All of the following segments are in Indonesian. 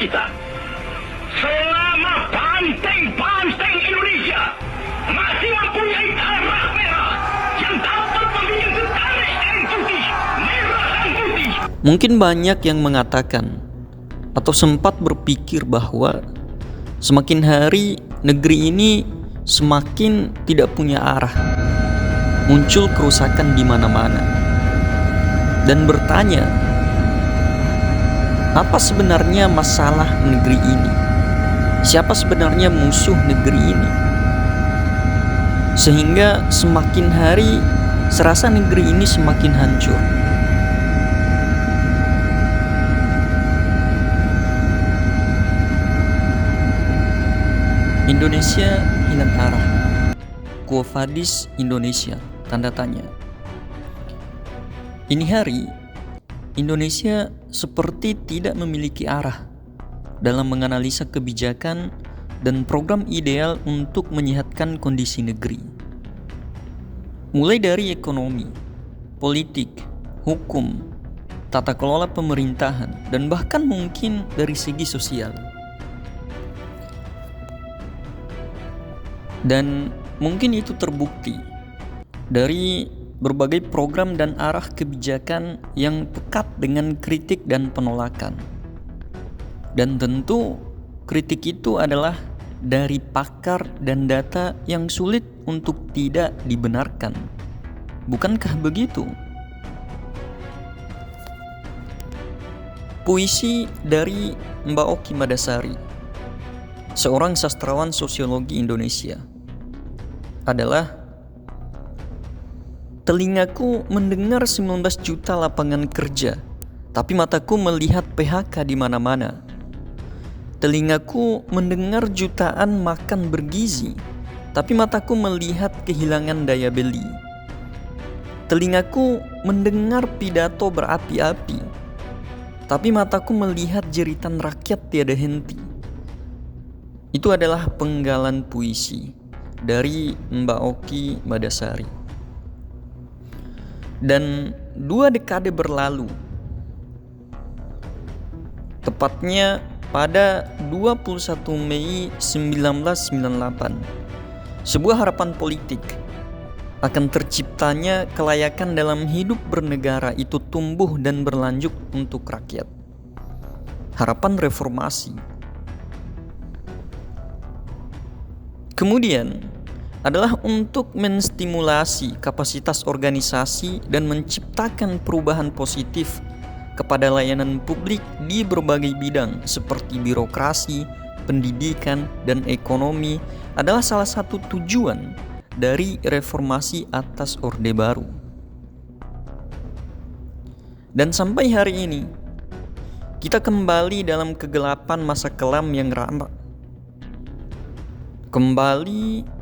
kita. Selama banteng-banteng Indonesia masih mempunyai darah merah yang dapat membikin ketarik air putih, merah dan putih. Mungkin banyak yang mengatakan atau sempat berpikir bahwa semakin hari negeri ini semakin tidak punya arah. Muncul kerusakan di mana-mana. Dan bertanya, apa sebenarnya masalah negeri ini? Siapa sebenarnya musuh negeri ini? Sehingga semakin hari serasa negeri ini semakin hancur. Indonesia hilang arah. Quo Vadis Indonesia? Tanda tanya. Ini hari, Indonesia seperti tidak memiliki arah dalam menganalisa kebijakan dan program ideal untuk menyehatkan kondisi negeri. Mulai dari ekonomi, politik, hukum, tata kelola pemerintahan, dan bahkan mungkin dari segi sosial. Dan mungkin itu terbukti dari berbagai program dan arah kebijakan yang pekat dengan kritik dan penolakan. Dan tentu kritik itu adalah dari pakar dan data yang sulit untuk tidak dibenarkan. Bukankah begitu? Puisi dari Mbak Oki Madasari, seorang sastrawan sosiologi Indonesia, adalah: telingaku mendengar 19 juta lapangan kerja, tapi mataku melihat PHK di mana-mana. Telingaku mendengar jutaan makan bergizi, tapi mataku melihat kehilangan daya beli. Telingaku mendengar pidato berapi-api, tapi mataku melihat jeritan rakyat tiada henti. Itu adalah penggalan puisi dari Mbak Oki Madasari. Dan 2 dekade berlalu, tepatnya pada 21 Mei 1998, sebuah harapan politik akan terciptanya kelayakan dalam hidup bernegara itu tumbuh dan berlanjut untuk rakyat. Harapan reformasi. Kemudian adalah untuk menstimulasi kapasitas organisasi dan menciptakan perubahan positif kepada layanan publik di berbagai bidang seperti birokrasi, pendidikan, dan ekonomi adalah salah satu tujuan dari reformasi atas Orde Baru. Dan sampai hari ini, kita kembali dalam kegelapan masa kelam yang ramai. Kembali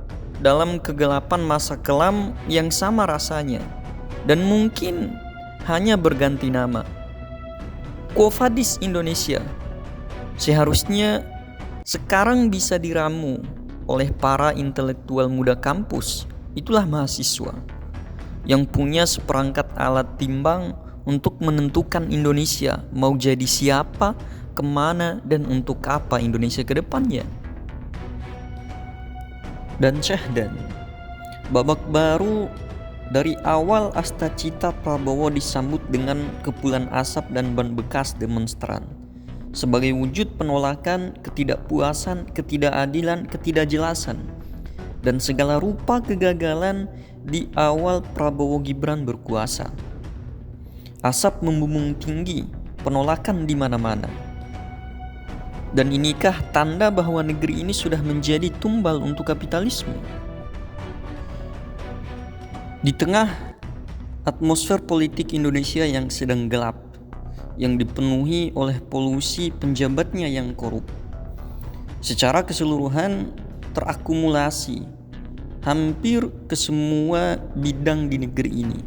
dalam kegelapan masa kelam yang sama rasanya, dan mungkin hanya berganti nama. Quo Vadis Indonesia seharusnya sekarang bisa diramu oleh para intelektual muda kampus, itulah mahasiswa, yang punya seperangkat alat timbang untuk menentukan Indonesia mau jadi siapa, kemana, dan untuk apa Indonesia ke depannya. Dan Syahdan, babak baru dari awal Astacita Prabowo disambut dengan kepulan asap dan ban bekas demonstran sebagai wujud penolakan, ketidakpuasan, ketidakadilan, ketidakjelasan, dan segala rupa kegagalan di awal Prabowo Gibran berkuasa. Asap membumbung tinggi, penolakan di mana-mana. Dan inikah tanda bahwa negeri ini sudah menjadi tumbal untuk kapitalisme? Di tengah atmosfer politik Indonesia yang sedang gelap, yang dipenuhi oleh polusi penjabatnya yang korup, secara keseluruhan terakumulasi hampir ke semua bidang di negeri ini,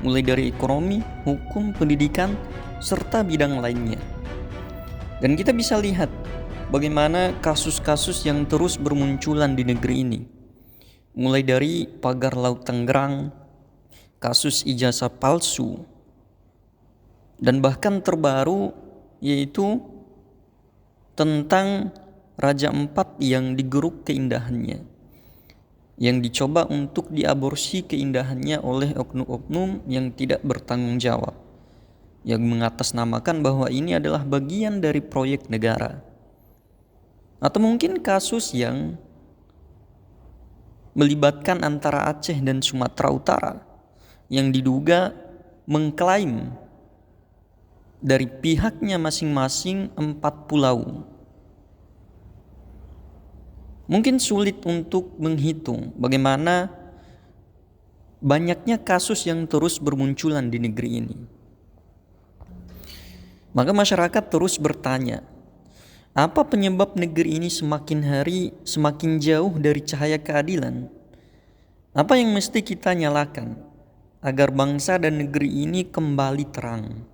mulai dari ekonomi, hukum, pendidikan, serta bidang lainnya. Dan kita bisa lihat bagaimana kasus-kasus yang terus bermunculan di negeri ini, mulai dari pagar laut Tangerang, kasus ijazah palsu, dan bahkan terbaru yaitu tentang Raja Empat yang digeruk keindahannya, yang dicoba untuk diaborsi keindahannya oleh oknum-oknum yang tidak bertanggung jawab, yang mengatasnamakan bahwa ini adalah bagian dari proyek negara. Atau mungkin kasus yang melibatkan antara Aceh dan Sumatera Utara yang diduga mengklaim dari pihaknya masing-masing 4 pulau. Mungkin sulit untuk menghitung bagaimana banyaknya kasus yang terus bermunculan di negeri ini. Maka masyarakat terus bertanya, apa penyebab negeri ini semakin hari semakin jauh dari cahaya keadilan? Apa yang mesti kita nyalakan agar bangsa dan negeri ini kembali terang?